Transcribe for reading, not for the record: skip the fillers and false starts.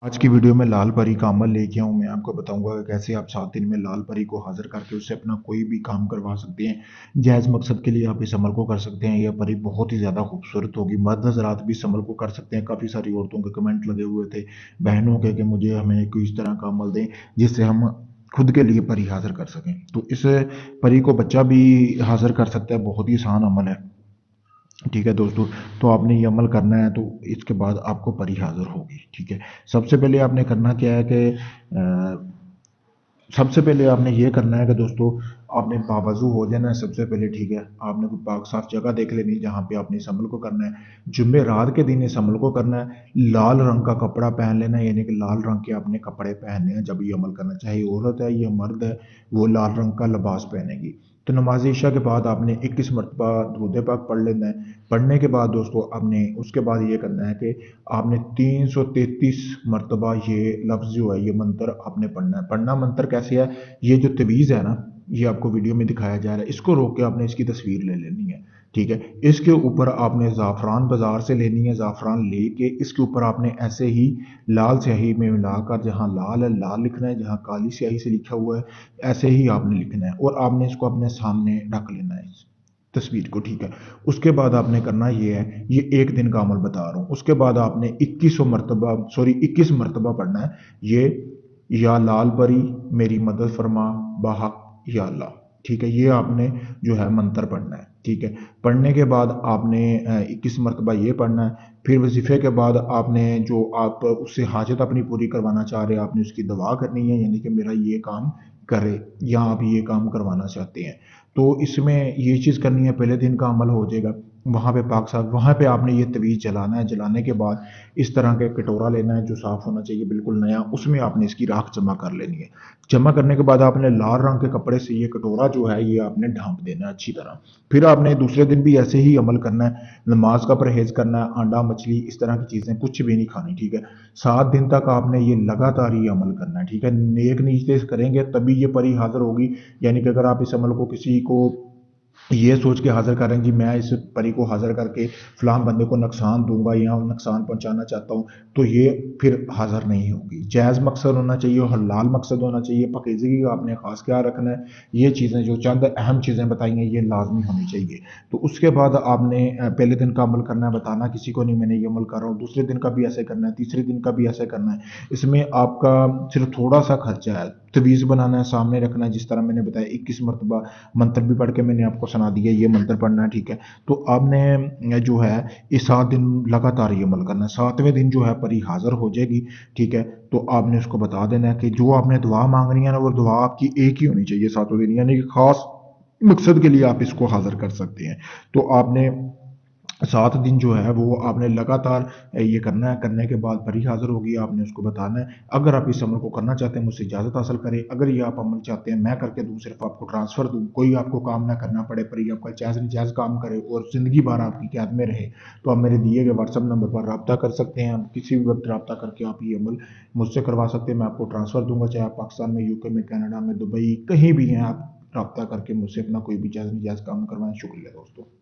आज की वीडियो में लाल परी का अमल लेके आऊँ। मैं आपको बताऊंगा कि कैसे आप 7 दिन में लाल परी को हाजिर करके उससे अपना कोई भी काम करवा सकते हैं। जायज़ मकसद के लिए आप इस अमल को कर सकते हैं। यह परी बहुत ही ज़्यादा खूबसूरत होगी। मर्द हज़रात भी इस अमल को कर सकते हैं। काफ़ी सारी औरतों के कमेंट लगे हुए थे बहनों के कि मुझे हमें कोई इस तरह का अमल दें जिससे हम खुद के लिए परी हाजिर कर सकें। तो इस परी को बच्चा भी हाजिर कर सकता है। बहुत ही आसान अमल है। ठीक है दोस्तों, तो आपने ये अमल करना है तो इसके बाद आपको परी हाज़िर होगी। ठीक है, सबसे पहले आपने करना क्या है कि सबसे पहले आपने ये करना है कि दोस्तों आपने बावज़ू हो जाना है सबसे पहले। ठीक है, आपने कोई पाक साफ जगह देख लेनी है जहाँ पे आपने इस अमल को करना है। जुमेरात के दिन इस अमल को करना है। लाल रंग का कपड़ा पहन लेना है, यानी कि लाल रंग के आपने कपड़े पहनने हैं जब ये अमल करना। चाहे औरत है या मर्द है, वो लाल रंग का लिबास पहनेगी। तो नमाज इशा के बाद आपने 21 मरतबा दुरूद पाक पढ़ लेना है। पढ़ने के बाद दोस्तों आपने उसके बाद ये करना है कि आपने 333 मरतबा ये लफ्ज़ जो है, ये मंत्र आपने पढ़ना है। पढ़ना मंत्र कैसे है, ये जो तवीज़ है ना, ये आपको वीडियो में दिखाया जा रहा है, इसको रोक के आपने इसकी तस्वीर ले लेनी है। ठीक है, इसके ऊपर आपने ज़ाफ़रान बाज़ार से लेनी है। ज़ाफ़रान लेके इसके ऊपर आपने ऐसे ही लाल स्याही में मिलाकर, जहाँ लाल है लाल लिखना है, जहाँ काली स्याही से लिखा हुआ है ऐसे ही आपने लिखना है और आपने इसको अपने सामने रख लेना है इस तस्वीर को। ठीक है, उसके बाद आपने करना ये है, ये एक दिन का अमल बता रहा हूँ। उसके बाद आपने 21 मरतबा पढ़ना है ये, या लाल परी मेरी मदद फरमा बाहक या अल्लाह। ठीक है, ये आपने जो है मंत्र पढ़ना है। ठीक है, पढ़ने के बाद आपने 21 मरतबा ये पढ़ना है। फिर वजीफे के बाद आपने जो आप उससे हाजत अपनी पूरी करवाना चाह रहे हैं, आपने उसकी दुआ करनी है, यानी कि मेरा ये काम करे या आप ये काम करवाना चाहते हैं। तो इसमें ये चीज़ करनी है, पहले दिन का अमल हो जाएगा। वहाँ पे पाक साफ, वहाँ पे आपने ये तवीज़ जलाना है। जलाने के बाद इस तरह का कटोरा लेना है जो साफ़ होना चाहिए बिल्कुल नया, उसमें आपने इसकी राख जमा कर लेनी है। जमा करने के बाद आपने लाल रंग के कपड़े से ये कटोरा जो है ये आपने ढाँप देना है अच्छी तरह। फिर आपने दूसरे दिन भी ऐसे ही अमल करना है। नमाज का परहेज़ करना है, अंडा मछली इस तरह की चीज़ें कुछ भी नहीं खानी। ठीक है, 7 दिन तक आपने ये लगातार ये अमल करना है। ठीक है, नेक नीयत से करेंगे तभी ये परी हाज़िर होगी। यानी कि अगर आप इस अमल को किसी को ये सोच के हाज़िर करें कि मैं इस परी को हाज़िर करके फ़लाँ बंदे को नुकसान दूँगा या नुकसान पहुँचाना चाहता हूँ, तो ये फिर हाज़िर नहीं होगी। जायज़ मकसद होना चाहिए और हलाल मकसद होना चाहिए। पाकीज़गी का आपने ख़ास ख्याल रखना है। ये चीज़ें जो चंद अहम चीज़ें बताई हैं ये लाज़मी होनी चाहिए। तो उसके बाद आपने पहले दिन का अमल करना है, बताना किसी को नहीं मैंने ये अमल कर रहा हूँ। दूसरे दिन का भी ऐसे करना है, तीसरे दिन का भी ऐसे करना है। इसमें आपका सिर्फ़ थोड़ा-सा खर्चा है। तवीज़ बनाना है, सामने रखना है, जिस तरह मैंने बताया 21 मरतबा मंत्र भी पढ़ के मैंने आपको सुना दिया, ये मंत्र पढ़ना है। ठीक है, तो आपने जो है ये 7 दिन लगातार ये अमल करना है। 7वें दिन जो है परी हाज़िर हो जाएगी। ठीक है, तो आपने उसको बता देना है कि जो आपने दुआ मांगनी है ना, वो दुआ आपकी एक ही होनी चाहिए 7वें दिन, यानी कि खास मकसद के लिए आप इसको हाज़िर कर सकते हैं। तो आपने 7 दिन जो है वो आपने लगातार ये करना है। करने के बाद परी हाज़िर होगी, आपने उसको बताना है। अगर आप इस अमल को करना चाहते हैं मुझसे इजाज़त हासिल करें। अगर ये आप अमल चाहते हैं मैं करके दूँ, सिर्फ़ आपको ट्रांसफ़र दूँ, कोई आपको काम ना करना पड़े, परी आपका जायज़ नजायज़ काम करे और ज़िंदगी भर आपकी कैद में रहे, तो आप मेरे दिए गए व्हाट्सएप नंबर पर रब्ता कर सकते हैं। आप किसी भी वक्त रब्ता करके आप ये अमल मुझसे करवा सकते हैं। मैं आपको ट्रांसफ़र दूँगा, चाहे आप पाकिस्तान में, यूके में, कनाडा में, दुबई कहीं भी हैं, आप रब्ता करके मुझसे अपना कोई भी जायज़ नजायज़ काम करवाएँ। शुक्रिया दोस्तों।